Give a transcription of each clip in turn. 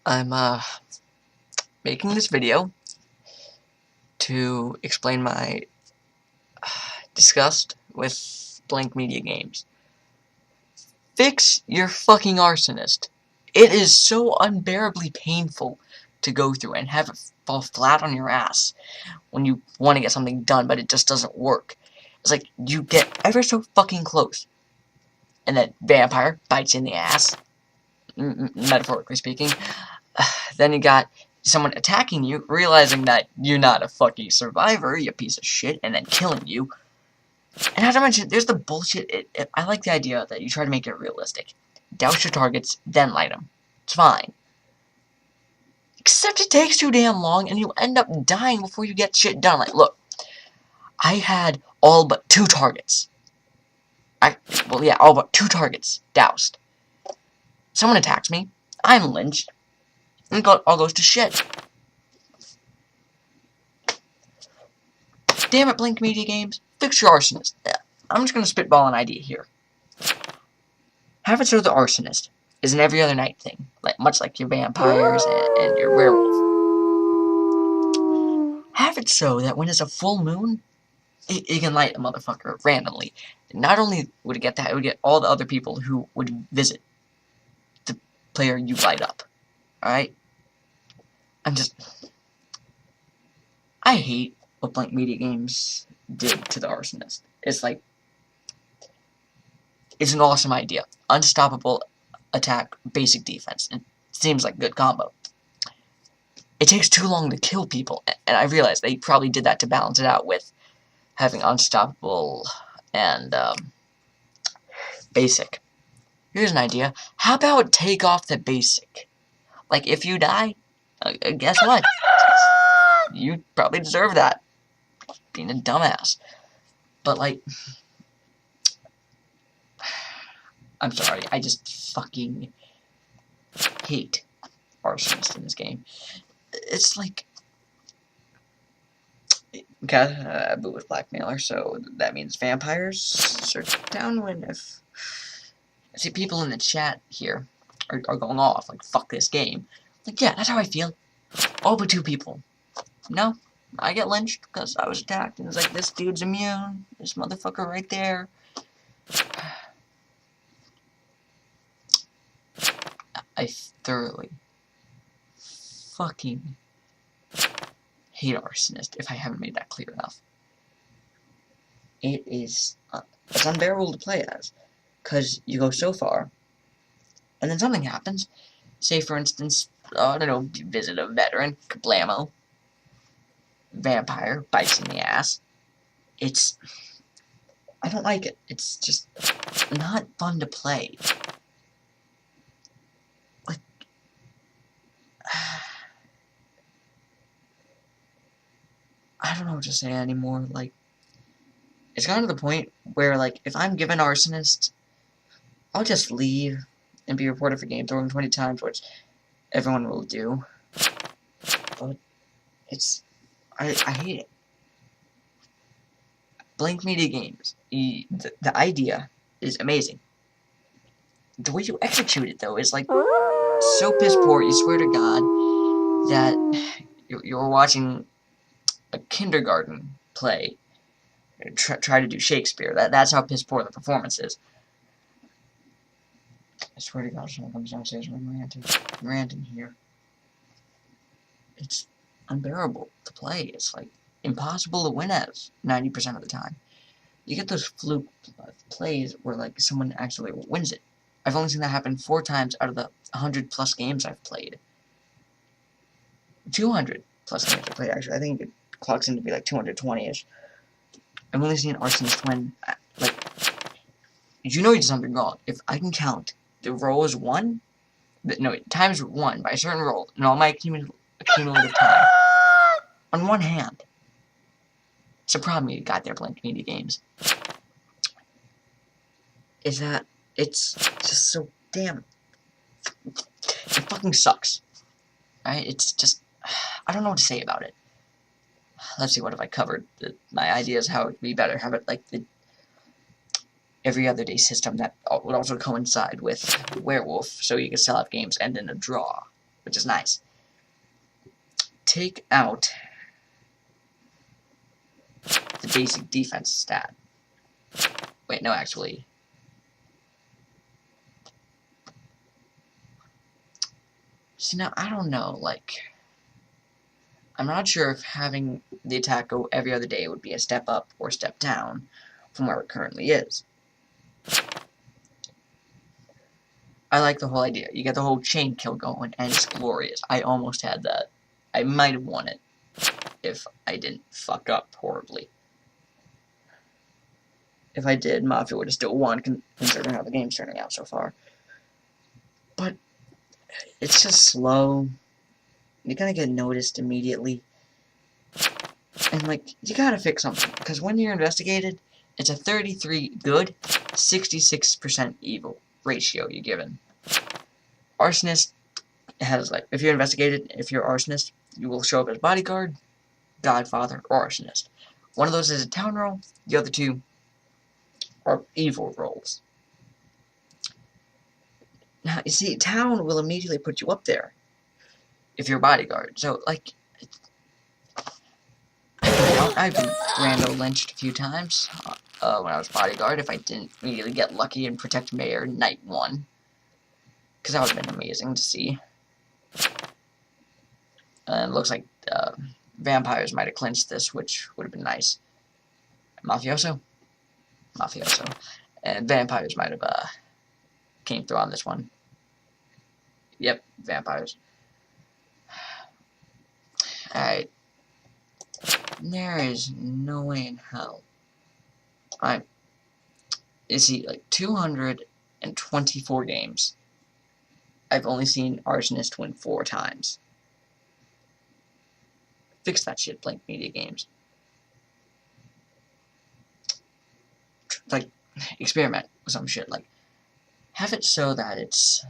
I'm making this video to explain my disgust with blank media games. Fix your fucking arsonist. It is so unbearably painful to go through and have it fall flat on your ass when you want to get something done, but it just doesn't work. It's like you get ever so fucking close, and that vampire bites you in the ass, metaphorically speaking. Then you got someone attacking you, realizing that you're not a fucking survivor, you piece of shit, and then killing you. And not to mention, there's the bullshit. I like the idea that you try to make it realistic. Douse your targets, then light them. It's fine. Except it takes too damn long, and you end up dying before you get shit done. Like, look, I had all but 2 targets. All but 2 targets doused. Someone attacks me, I'm lynched, and it all goes to shit. Damn it, Blink Media Games, fix your arsonist. I'm just gonna spitball an idea here. Have it so the arsonist is an every other night thing, much like your vampires and your werewolf. Have it so that when it's a full moon, it can light a motherfucker randomly. Not only would it get that, it would get all the other people who would visit the player you light up. Alright? I hate what Blank Media Games did to the arsonist. It's like, it's an awesome idea. Unstoppable attack, basic defense. It seems like a good combo. It takes too long to kill people, and I realize they probably did that to balance it out with having unstoppable and basic. Here's an idea. How about take off the basic? Like, if you die, guess what? You probably deserve that. Being a dumbass. But, like, I'm sorry, I just fucking hate arsonists in this game. It's like, okay, Boo was blackmailer, so that means vampires search downwind. If I see people in the chat here are going off, like, fuck this game. Like, yeah, that's how I feel. All but 2 people. No, I get lynched because I was attacked, and it's like, this dude's immune. This motherfucker right there. I thoroughly fucking hate arsonist, if I haven't made that clear enough. It is, it's unbearable to play as, because you go so far, and then something happens. Say, for instance, I don't know, you visit a veteran, kablamo, vampire, bites in the ass. I don't like it. It's just not fun to play. Like, I don't know what to say anymore. Like, it's gotten to the point where, like, if I'm given arsonist, I'll just leave and be reported for game throwing 20 times, which everyone will do. But I hate it. Blank Media Games, the idea is amazing. The way you execute it, though, is like so piss poor. You swear to God that you're watching a kindergarten play try to do Shakespeare. That's how piss poor the performance is. I swear to God, someone comes downstairs and I'm ranting here. It's unbearable to play. It's like impossible to win as 90% of the time. You get those fluke plays where like someone actually wins it. I've only seen that happen 4 times out of the 100+ games I've played. 200+ games I've played, actually. I think it clocks in to be like 220-ish. I've only seen arsonist win, like, you know you did something wrong. If I can count the roll is 1, no, times 1 by a certain roll, and all my accumulative time, on one hand. It's a problem you got there, Blank Media Games. Is that it's just so damn. It fucking sucks. Right? It's just, I don't know what to say about it. Let's see, what have I covered? My ideas how it would be better. Have it like the every other day system that would also coincide with Werewolf, so you could still have games end in a draw. which is nice. Take out the basic defense stat. Wait, no, actually. See, now, I don't know, like, I'm not sure if having the attack go every other day would be a step up or step down from where it currently is. I like the whole idea. You get the whole chain kill going, and it's glorious. I almost had that. I might have won it if I didn't fuck up horribly. If I did, Mafia would have still won, considering how the game's turning out so far. But it's just slow. You're gonna get noticed immediately. And, like, you gotta fix something. Because when you're investigated, it's a 33 good, 66% evil ratio you're given. Arsonist has, like, if you're investigated, if you're arsonist, you will show up as bodyguard, godfather, or arsonist. One of those is a town role, the other two are evil roles. Now, you see, town will immediately put you up there if you're a bodyguard. So, like, I've been rando lynched a few times when I was bodyguard if I didn't immediately get lucky and protect Mayor night 1. Because that would have been amazing to see. And it looks like vampires might have clinched this, which would have been nice. Mafioso? Mafioso. And vampires might have came through on this one. Yep, vampires. Alright. There is no way in hell. You see, like, 224 games. I've only seen Arsonist win 4 times. Fix that shit, Blink Media Games. Like, experiment with some shit. Like, have it so that it's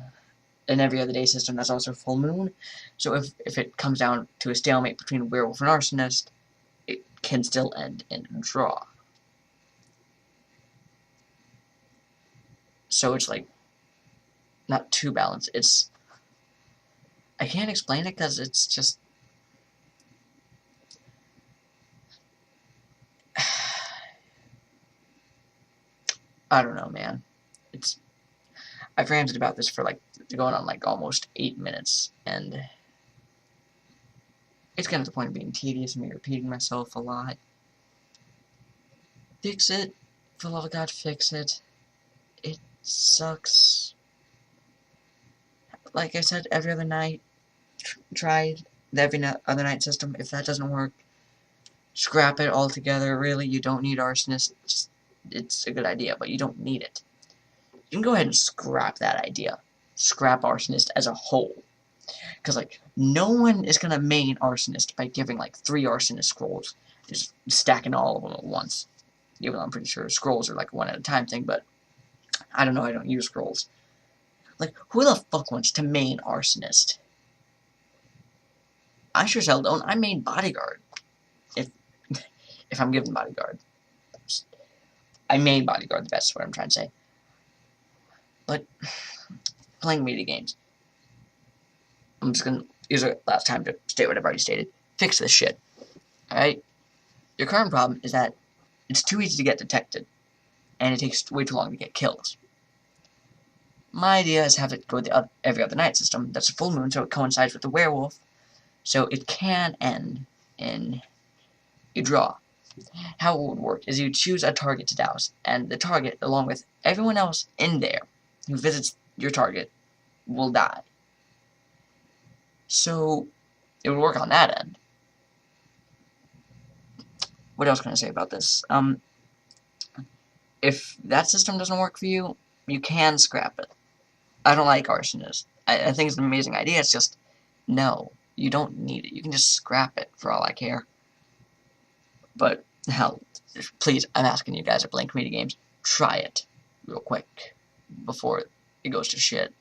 an every other day system that's also full moon. So if it comes down to a stalemate between a werewolf and arsonist, it can still end in a draw. So it's like not too balanced. It's I can't explain it because it's just I don't know, man. I've ranted about this for like going on like almost 8 minutes, and it's getting to the point of being tedious and me repeating myself a lot. Fix it. For the love of God, fix it. It sucks. Like I said, every other night, try the every other night system. If that doesn't work, scrap it altogether. Really, you don't need arsonist. It's a good idea, but you don't need it. You can go ahead and scrap that idea. Scrap arsonist as a whole. Because, like, no one is going to main arsonist by giving, like, 3 arsonist scrolls. Just stacking all of them at once. Even though I'm pretty sure scrolls are, like, one at a time thing, but I don't know, I don't use scrolls. Like, who the fuck wants to main arsonist? I sure as hell don't. I main bodyguard. If I'm given bodyguard. I main bodyguard, that's what I'm trying to say. But, playing media games. I'm just gonna use it last time to state what I've already stated. Fix this shit. Alright? Your current problem is that it's too easy to get detected, and it takes way too long to get kills. My idea is have it go the every other night system. That's a full moon, so it coincides with the werewolf, so it can end in a draw. How it would work is you choose a target to douse, and the target, along with everyone else in there who visits your target, will die. So, it would work on that end. What else can I say about this? If that system doesn't work for you, you can scrap it. I don't like arsonist. I think it's an amazing idea, it's just, no, you don't need it. You can just scrap it, for all I care. But, hell, please, I'm asking you guys at Blink Media Games, try it real quick before it goes to shit.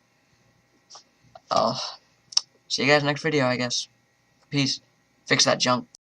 See you guys next video, I guess. Peace. Fix that junk.